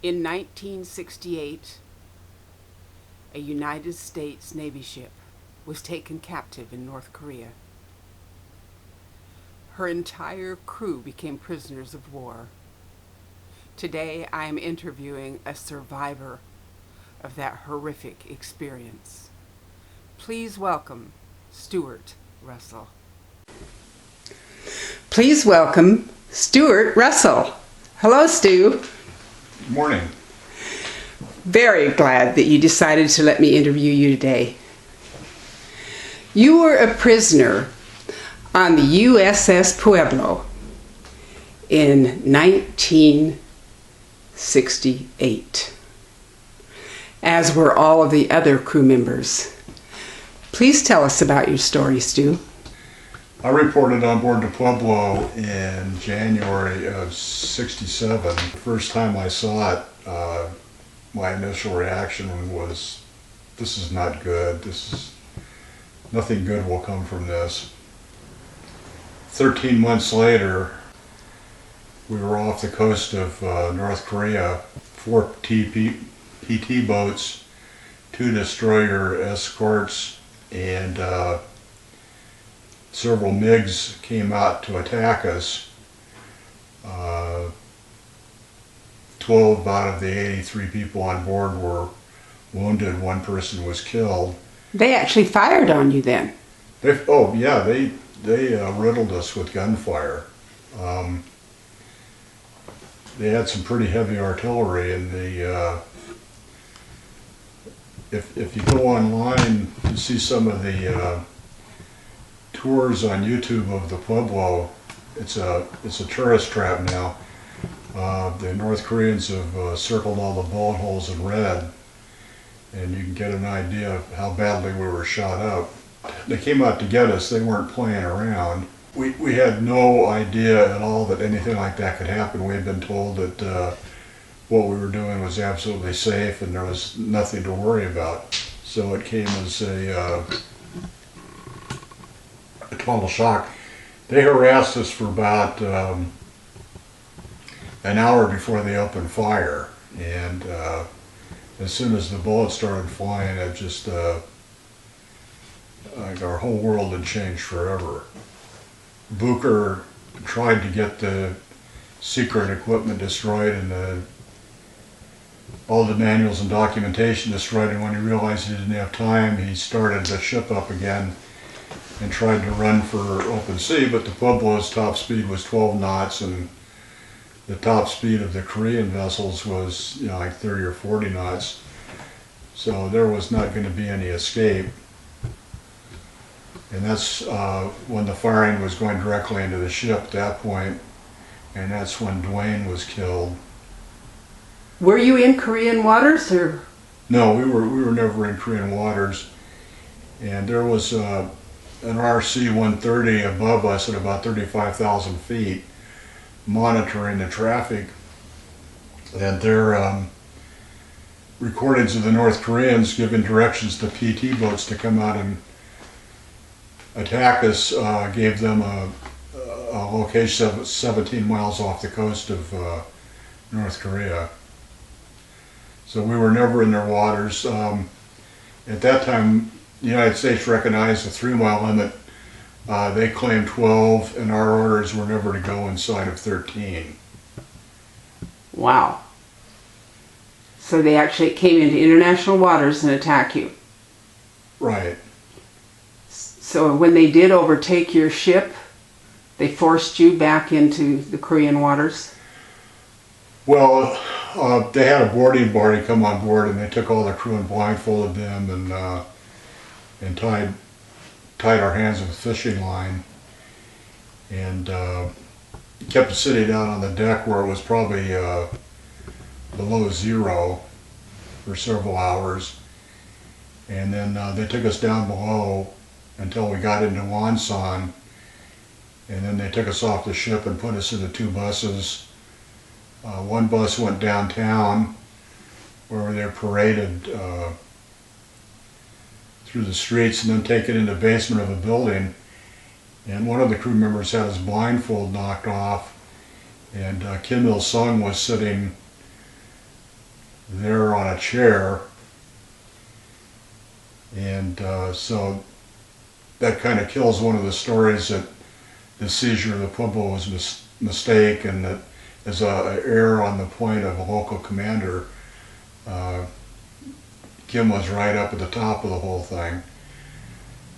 In 1968, a United States Navy ship was taken captive in North Korea. Her entire crew became prisoners of war. Today, I am interviewing a survivor of that horrific experience. Please welcome Stu Russel. Please welcome Stu Russel. Hello, Stu. Good morning. Very glad that you decided to let me interview you today. You were a prisoner on the USS Pueblo in 1968, as were all of the other crew members. Please tell us about your story, Stu. I reported on board the Pueblo in January of '67. The first time I saw it, my initial reaction was, this is not good. Nothing good will come from this. 13 months later, we were off the coast of North Korea. 4 PT boats, 2 destroyer escorts, and several MiGs came out to attack us. 12 out of the 83 people on board were wounded. 1 person was killed. They actually fired on you then? They riddled us with gunfire. They had some pretty heavy artillery, and if you go online to see some of the tours on YouTube of the Pueblo, it's a tourist trap now. The North Koreans have circled all the bullet holes in red, and you can get an idea of how badly we were shot up. They came out to get us. They weren't playing around. We had no idea at all that anything like that could happen. We had been told that what we were doing was absolutely safe and there was nothing to worry about. So it came as a total shock. They harassed us for about an hour before they opened fire, and as soon as the bullets started flying, it just like our whole world had changed forever. Bucher tried to get the secret equipment destroyed and all the manuals and documentation destroyed, and when he realized he didn't have time, he started the ship up again and tried to run for open sea, but the Pueblo's top speed was 12 knots, and the top speed of the Korean vessels was, like 30 or 40 knots. So there was not going to be any escape. And that's when the firing was going directly into the ship at that point, and that's when Dwayne was killed. Were you in Korean waters, or? No, we were never in Korean waters. And there was an RC-130 above us at about 35,000 feet monitoring the traffic, and their recordings of the North Koreans giving directions to PT boats to come out and attack us gave them a location 17 miles off the coast of North Korea. So we were never in their waters. At that time, the United States recognized the 3-mile limit. They claimed 12, and our orders were never to go inside of 13. Wow. So they actually came into international waters and attacked you. Right. So when they did overtake your ship, they forced you back into the Korean waters? Well, they had a boarding party come on board, and they took all the crew and blindfolded them and tied our hands with a fishing line, and kept us sitting down on the deck where it was probably below zero for several hours, and then they took us down below until we got into Wonsan, and then they took us off the ship and put us into 2 buses. One bus went downtown where they were paraded through the streets and then taken in the basement of a building, and one of the crew members had his blindfold knocked off, and Kimbel was sitting there on a chair. And so that kind of kills one of the stories that the seizure of the Pueblo was a mistake, and that as a error on the point of a local commander. Kim was right up at the top of the whole thing.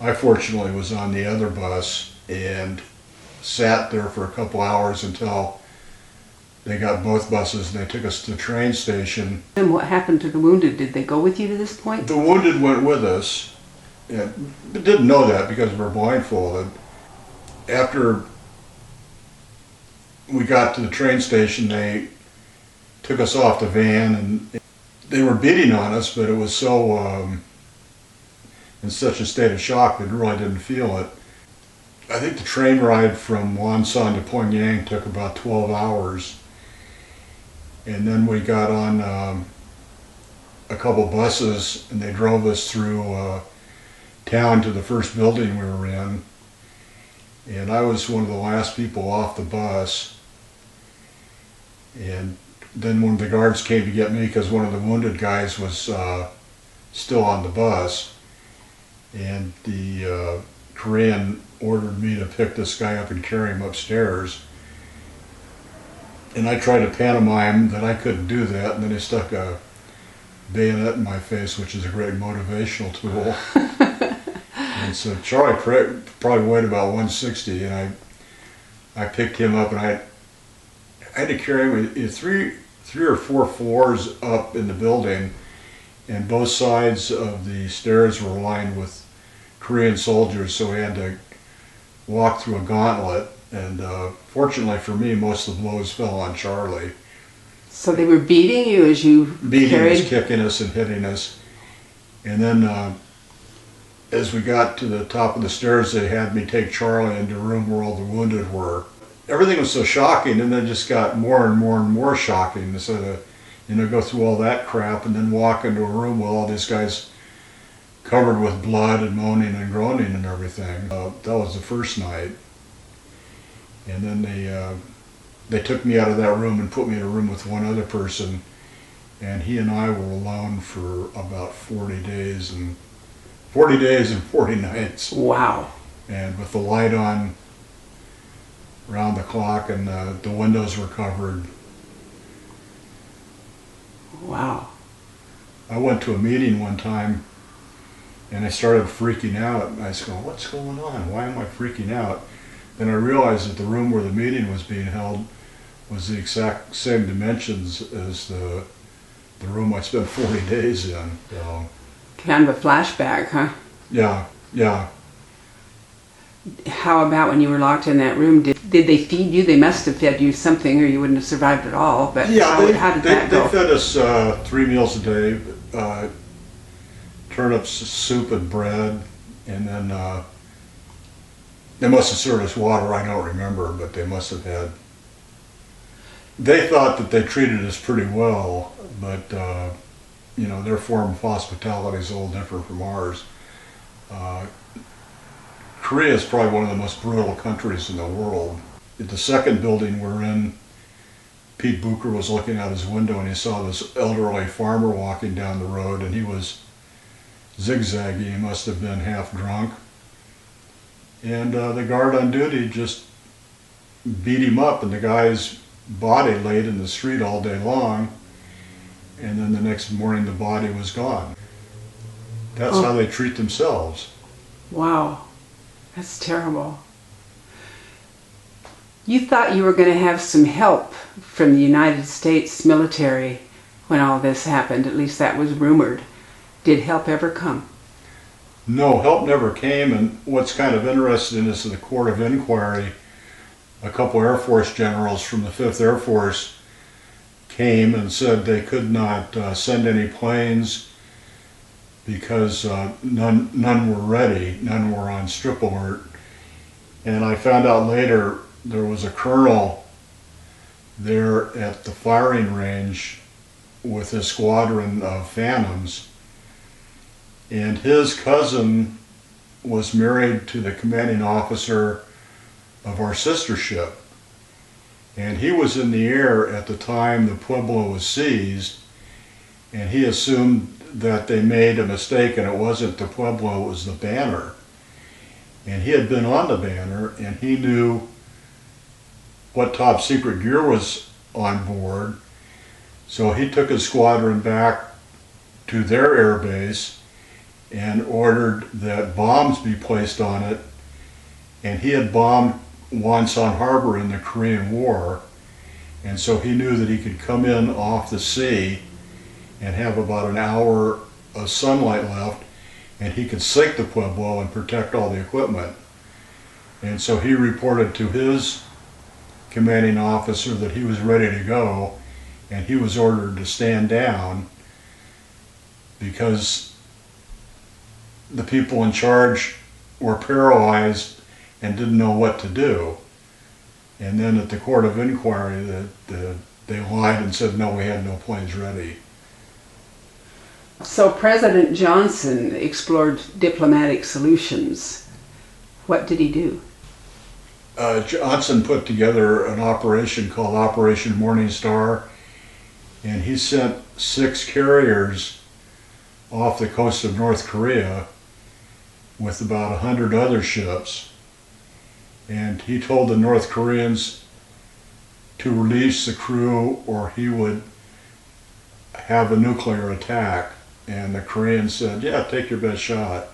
I fortunately was on the other bus and sat there for a couple hours until they got both buses and they took us to the train station. And what happened to the wounded? Did they go with you to this point? The wounded went with us. Yeah, but didn't know that because we were blindfolded. After we got to the train station, they took us off the van and they were beating on us, but it was so in such a state of shock that we really didn't feel it. I think the train ride from Wonsan to Pyongyang took about 12 hours. And then we got on a couple buses and they drove us through town to the first building we were in. And I was one of the last people off the bus. And then when the guards came to get me, because one of the wounded guys was still on the bus, and the Korean ordered me to pick this guy up and carry him upstairs. And I tried to pantomime that I couldn't do that, and then he stuck a bayonet in my face, which is a great motivational tool. And so Charlie probably weighed about 160, and I picked him up, and I had to carry him three or four floors up in the building, and both sides of the stairs were lined with Korean soldiers, so we had to walk through a gauntlet. And fortunately for me, most of the blows fell on Charlie. So they were beating you as you Beating carried? us, kicking us, and hitting us. And then as we got to the top of the stairs, they had me take Charlie into a room where all the wounded were. Everything was so shocking, and then just got more and more and more shocking. So to go through all that crap and then walk into a room with all these guys covered with blood and moaning and groaning and everything. That was the first night. And then they took me out of that room and put me in a room with one other person, and he and I were alone for about 40 days and 40 nights. Wow. And with the light on around the clock, and the windows were covered. Wow. I went to a meeting one time and I started freaking out. I was going, what's going on? Why am I freaking out? Then I realized that the room where the meeting was being held was the exact same dimensions as the room I spent 40 days in. So, Kind of a flashback, huh? yeah. How about when you were locked in that room? Did they feed you? They must have fed you something or you wouldn't have survived at all. But Yeah, how did that go? They fed us 3 meals a day, turnip soup and bread, and then they must have served us water. I don't remember, but they must have had. They thought that they treated us pretty well, but their form of hospitality is a little different from ours. Korea is probably one of the most brutal countries in the world. At the second building we're in, Pete Bucher was looking out his window and he saw this elderly farmer walking down the road, and he was zigzagging. He must have been half drunk. And the guard on duty just beat him up, and the guy's body laid in the street all day long. And then the next morning the body was gone. That's how they treat themselves. Wow. That's terrible. You thought you were going to have some help from the United States military when all this happened. At least that was rumored. Did help ever come? No, help never came. And what's kind of interesting is in the court of inquiry, a couple Air Force generals from the 5th Air Force came and said they could not send any planes because none were ready, none were on strip alert. And I found out later there was a colonel there at the firing range with his squadron of Phantoms, and his cousin was married to the commanding officer of our sister ship. And he was in the air at the time the Pueblo was seized, and he assumed that they made a mistake and it wasn't the Pueblo, it was the Banner. And he had been on the Banner and he knew what top secret gear was on board. So he took his squadron back to their air base and ordered that bombs be placed on it. And he had bombed Wonsan Harbor in the Korean War. And so he knew that he could come in off the sea and have about an hour of sunlight left, and he could sink the Pueblo and protect all the equipment. And so he reported to his commanding officer that he was ready to go, and he was ordered to stand down because the people in charge were paralyzed and didn't know what to do. And then at the court of inquiry, they lied and said, no, we had no planes ready. So President Johnson explored diplomatic solutions. What did he do? Johnson put together an operation called Operation Morning Star, and he sent 6 carriers off the coast of North Korea with about 100 other ships. And he told the North Koreans to release the crew or he would have a nuclear attack. And the Koreans said, yeah, take your best shot.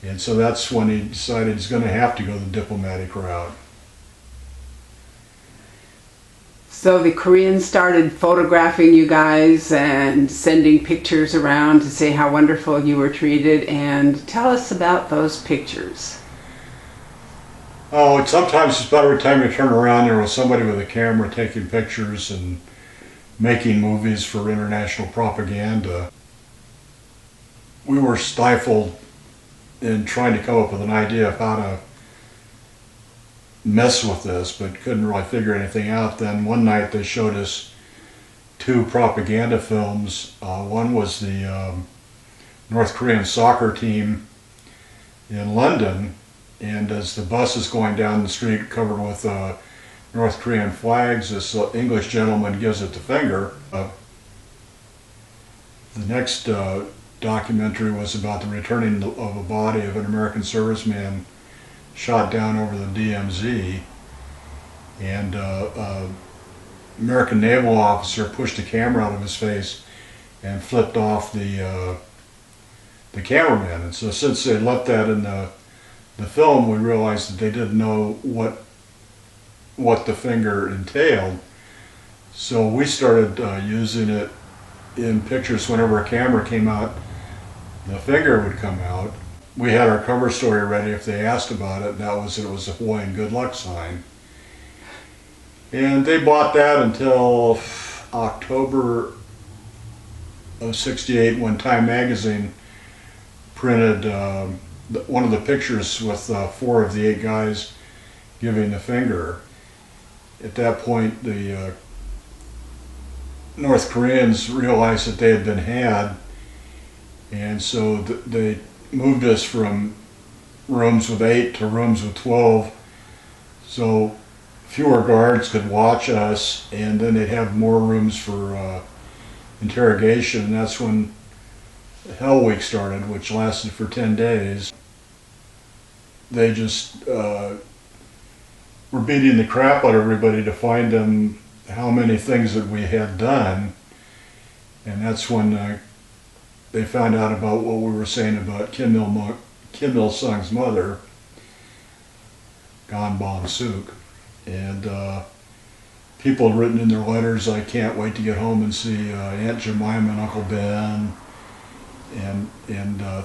And so that's when he decided he's going to have to go the diplomatic route. So the Koreans started photographing you guys and sending pictures around to say how wonderful you were treated. And tell us about those pictures. Oh, sometimes about every time you turn around, there was somebody with a camera taking pictures and making movies for international propaganda. We were stifled in trying to come up with an idea of how to mess with this, but couldn't really figure anything out. Then one night they showed us 2 propaganda films. One was the North Korean soccer team in London, and as the bus is going down the street covered with North Korean flags, this English gentleman gives it the finger. The next documentary was about the returning of a body of an American serviceman shot down over the DMZ, and American naval officer pushed a camera out of his face and flipped off the cameraman. And so since they left that in the film, we realized that they didn't know what the finger entailed. So we started using it in pictures. Whenever a camera came out, the finger would come out. We had our cover story ready if they asked about it. It was a Hawaiian good luck sign. And they bought that until October of '68 when Time magazine printed one of the pictures with 4 of the 8 guys giving the finger. At that point, the North Koreans realized that they had been had, and so they moved us from rooms with 8 to rooms with 12, so fewer guards could watch us, and then they'd have more rooms for interrogation. And that's when Hell Week started, which lasted for 10 days. They just were beating the crap out of everybody to find them how many things that we had done, and that's when they found out about what we were saying about Kim Il-sung's mother, Gan Bon-suk. And people had written in their letters, I can't wait to get home and see Aunt Jemima and Uncle Ben, and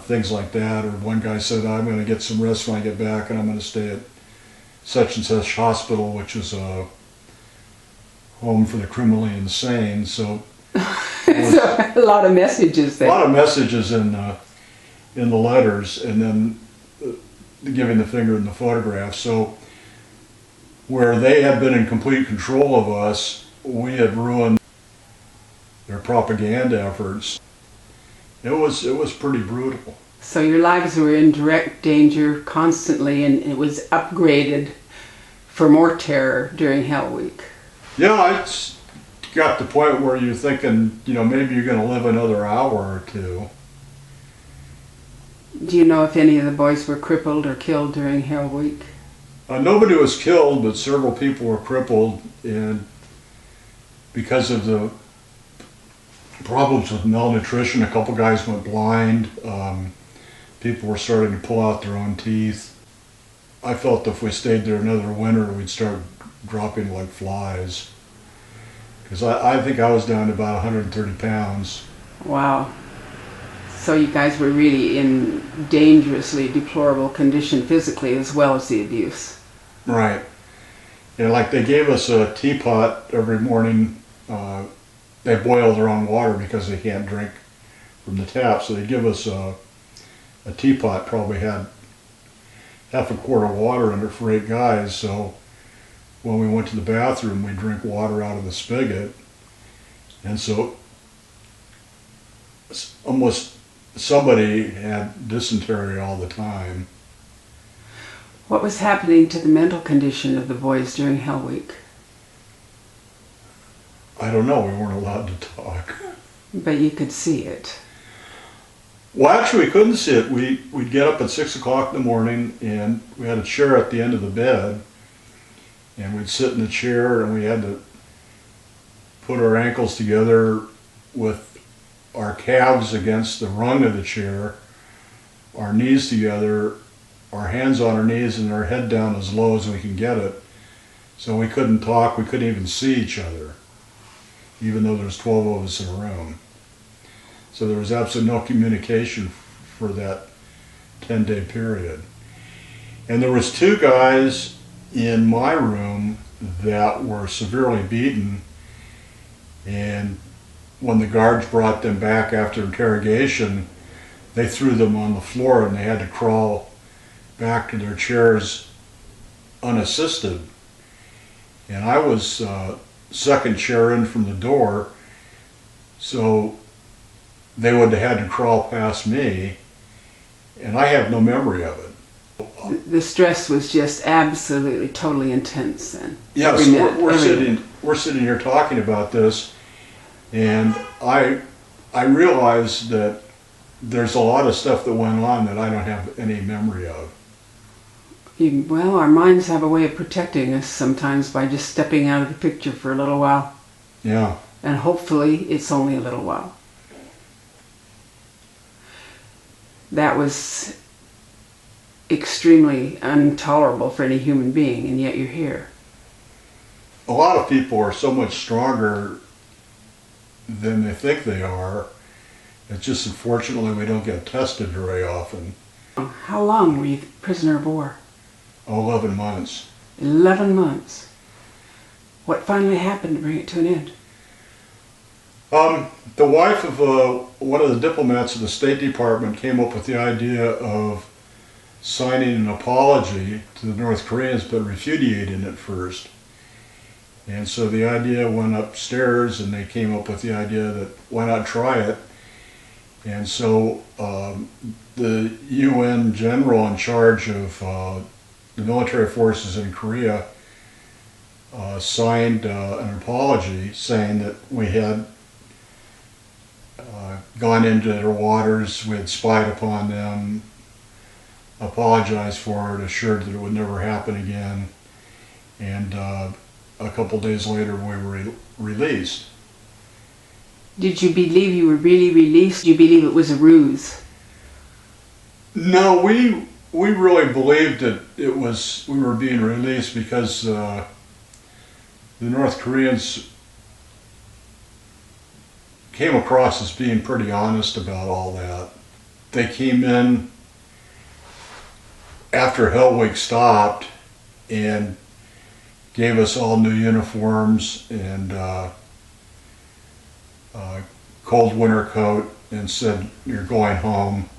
things like that. Or one guy said, I'm going to get some rest when I get back, and I'm going to stay at such and such hospital, which is a home for the criminally insane. So so a lot of messages there. A lot of messages in the letters, and then giving the finger in the photograph. So where they had been in complete control of us, we had ruined their propaganda efforts. It was pretty brutal. So your lives were in direct danger constantly, and it was upgraded for more terror during Hell Week. Yeah, it's got to the point where you're thinking, maybe you're going to live another hour or two. Do you know if any of the boys were crippled or killed during Hell Week? Nobody was killed, but several people were crippled, and because of the problems with malnutrition, a couple guys went blind. People were starting to pull out their own teeth. I felt if we stayed there another winter, we'd start dropping like flies. Because I think I was down to about 130 pounds. Wow. So you guys were really in dangerously deplorable condition physically as well as the abuse. Right. And like they gave us a teapot every morning. They boil their own water because they can't drink from the tap. So they give us a teapot, probably had half a quart of water in it for 8 guys. So when we went to the bathroom, we'd drink water out of the spigot. And so almost somebody had dysentery all the time. What was happening to the mental condition of the boys during Hell Week? I don't know, we weren't allowed to talk. But you could see it. Well, actually, we couldn't see it. We'd get up at 6 o'clock in the morning, and we had a chair at the end of the bed, and we'd sit in the chair, and we had to put our ankles together with our calves against the rung of the chair, our knees together, our hands on our knees, and our head down as low as we can get it. So we couldn't talk, we couldn't even see each other, even though there's 12 of us in a room. So there was absolutely no communication for that 10-day period. And there was 2 guys in my room that were severely beaten, and when the guards brought them back after interrogation, they threw them on the floor and they had to crawl back to their chairs unassisted. And I was second chair in from the door, so they would have had to crawl past me, and I have no memory of it. The stress was just absolutely, totally intense then. Yeah, so we're sitting here talking about this, and I realized that there's a lot of stuff that went on that I don't have any memory of. Well, our minds have a way of protecting us sometimes by just stepping out of the picture for a little while. Yeah. And hopefully it's only a little while. That was extremely intolerable for any human being, and yet you're here. A lot of people are so much stronger than they think they are. It's just unfortunately we don't get tested very often. How long were you prisoner of war? 11 months. 11 months. What finally happened to bring it to an end? The wife of one of the diplomats of the State Department came up with the idea of signing an apology to the North Koreans, but repudiating it first. And so the idea went upstairs, and they came up with the idea that why not try it? And so the UN general in charge of the military forces in Korea signed an apology saying that we had gone into their waters, we had spied upon them, apologized for it, assured that it would never happen again, and a couple days later we were released. Did you believe you were really released? Did you believe it was a ruse? No, we really believed that we were being released because the North Koreans came across as being pretty honest about all that. They came in after Hell Week stopped and gave us all new uniforms and cold winter coat and said, "You're going home.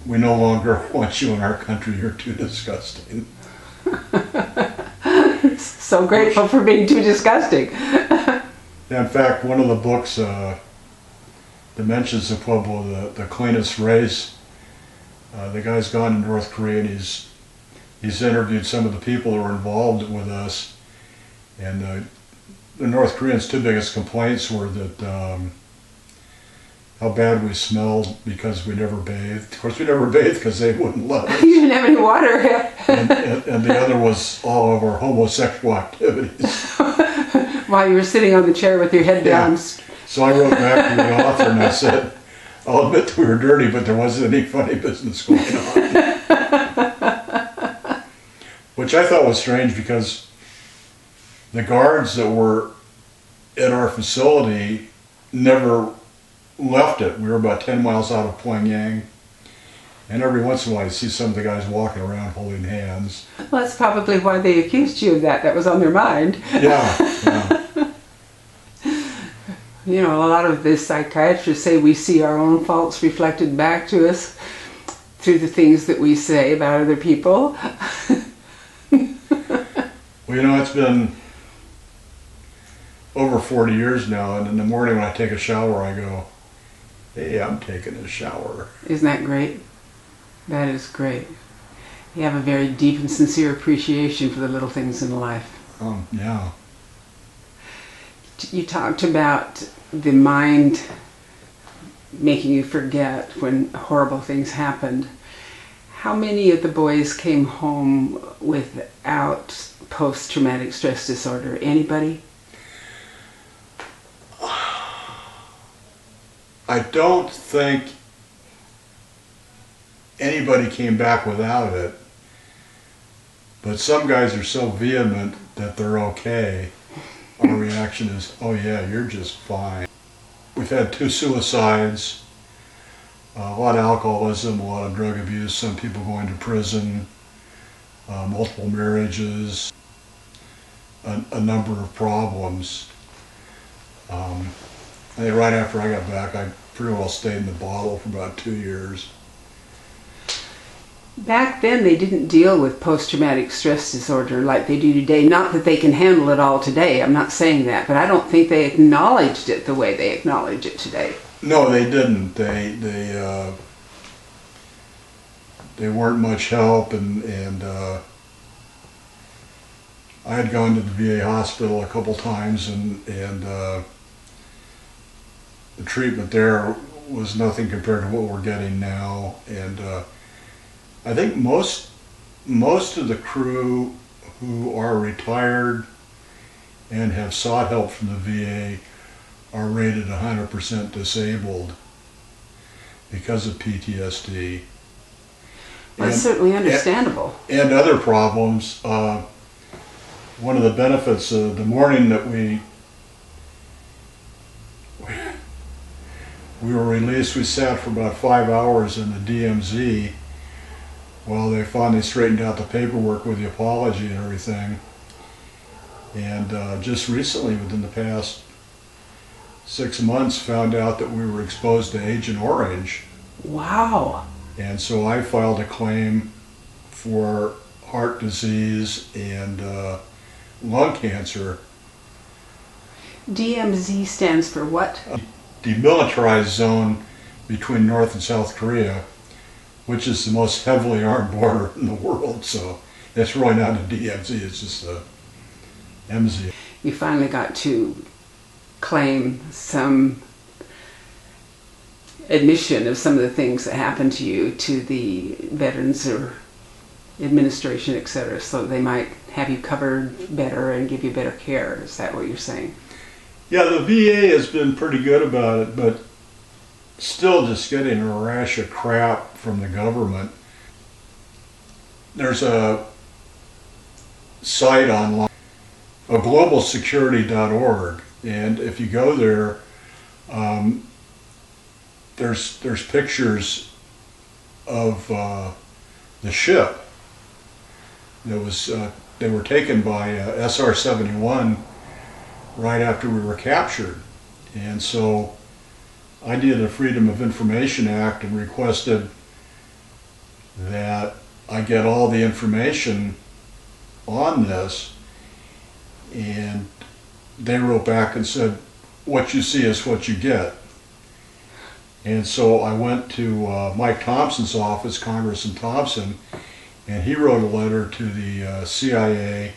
We no longer want you in our country. You're too disgusting." So grateful for being too disgusting. In fact, one of the books, Dimensions of Pueblo, the cleanest race, the guy's gone to North Korea and he's interviewed some of the people that were involved with us, and the North Koreans' two biggest complaints were that how bad we smelled because we never bathed. Of course, we never bathed because they wouldn't let us. You didn't have any water. And the other was all of our homosexual activities. While you were sitting on the chair with your head down. So I wrote back to the author and I said, I'll admit that we were dirty, but there wasn't any funny business going on. Which I thought was strange because the guards that were at our facility never left it. We were about 10 miles out of Pyongyang. And every once in a while you see some of the guys walking around holding hands. Well, that's probably why they accused you of that. That was on their mind. Yeah. You know, a lot of the psychiatrists say we see our own faults reflected back to us through the things that we say about other people. Well, you know, it's been over 40 years now, and in the morning when I take a shower, I go, hey, I'm taking a shower. Isn't that great? That is great. You have a very deep and sincere appreciation for the little things in life. Yeah. You talked about the mind making you forget when horrible things happened. How many of the boys came home without post-traumatic stress disorder? Anybody? I don't think anybody came back without it, but some guys are so vehement that they're okay. Our reaction is, oh yeah, you're just fine. We've had 2 suicides, a lot of alcoholism, a lot of drug abuse, some people going to prison, multiple marriages, a number of problems. I think right after I got back, I pretty well stayed in the bottle for about 2 years. Back then, they didn't deal with post-traumatic stress disorder like they do today. Not that they can handle it all today, I'm not saying that, but I don't think they acknowledged it the way they acknowledge it today. No, they didn't. They weren't much help, and I had gone to the VA hospital a couple times, and the treatment there was nothing compared to what we're getting now. And I think most of the crew who are retired and have sought help from the VA are rated 100% disabled because of PTSD. Well, that's certainly understandable. And other problems. One of the benefits of the morning that we were released, we sat for about 5 hours in the DMZ while they finally straightened out the paperwork with the apology and everything. And just recently, within the past 6 months, found out that we were exposed to Agent Orange. Wow. And so I filed a claim for heart disease and lung cancer. DMZ stands for what? Demilitarized zone between North and South Korea, which is the most heavily armed border in the world. So it's really not a DMZ, it's just a MZ. You finally got to claim some admission of some of the things that happened to you to the Veterans or Administration, etc., so they might have you covered better and give you better care. Is that what you're saying? Yeah, the VA has been pretty good about it, but still just getting a rash of crap from the government. There's a site online, globalsecurity.org, and if you go there, there's pictures of the ship that was they were taken by SR-71 right after we were captured. And so I did a Freedom of Information Act and requested that I get all the information on this, and they wrote back and said, what you see is what you get. And so I went to Mike Thompson's office, Congressman Thompson, and he wrote a letter to the CIA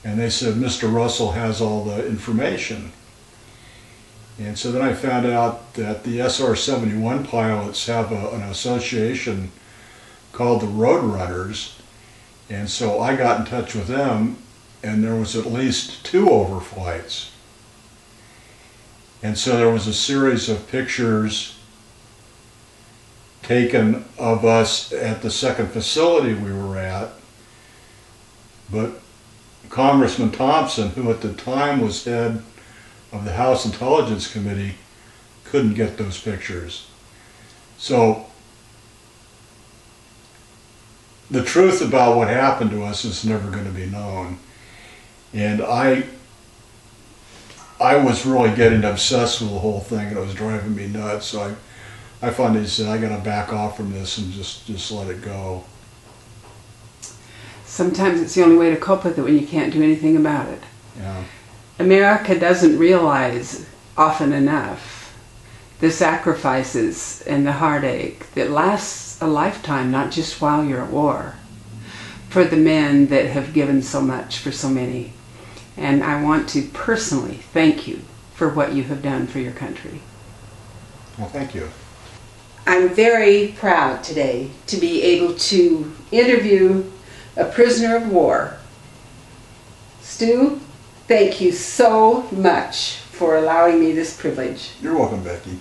And they said, Mr. Russell has all the information. And so then I found out that the SR-71 pilots have an association called the Roadrunners. And so I got in touch with them, and there was at least 2 overflights. And so there was a series of pictures taken of us at the second facility we were at. But Congressman Thompson, who at the time was head of the House Intelligence Committee, couldn't get those pictures. So the truth about what happened to us is never going to be known. And I was really getting obsessed with the whole thing, and it was driving me nuts. So I finally said, I got to back off from this and just let it go. Sometimes it's the only way to cope with it when you can't do anything about it. Yeah. America doesn't realize often enough the sacrifices and the heartache that lasts a lifetime, not just while you're at war, for the men that have given so much for so many. And I want to personally thank you for what you have done for your country. Well, thank you. I'm very proud today to be able to interview a prisoner of war. Stu, thank you so much for allowing me this privilege. You're welcome, Becky.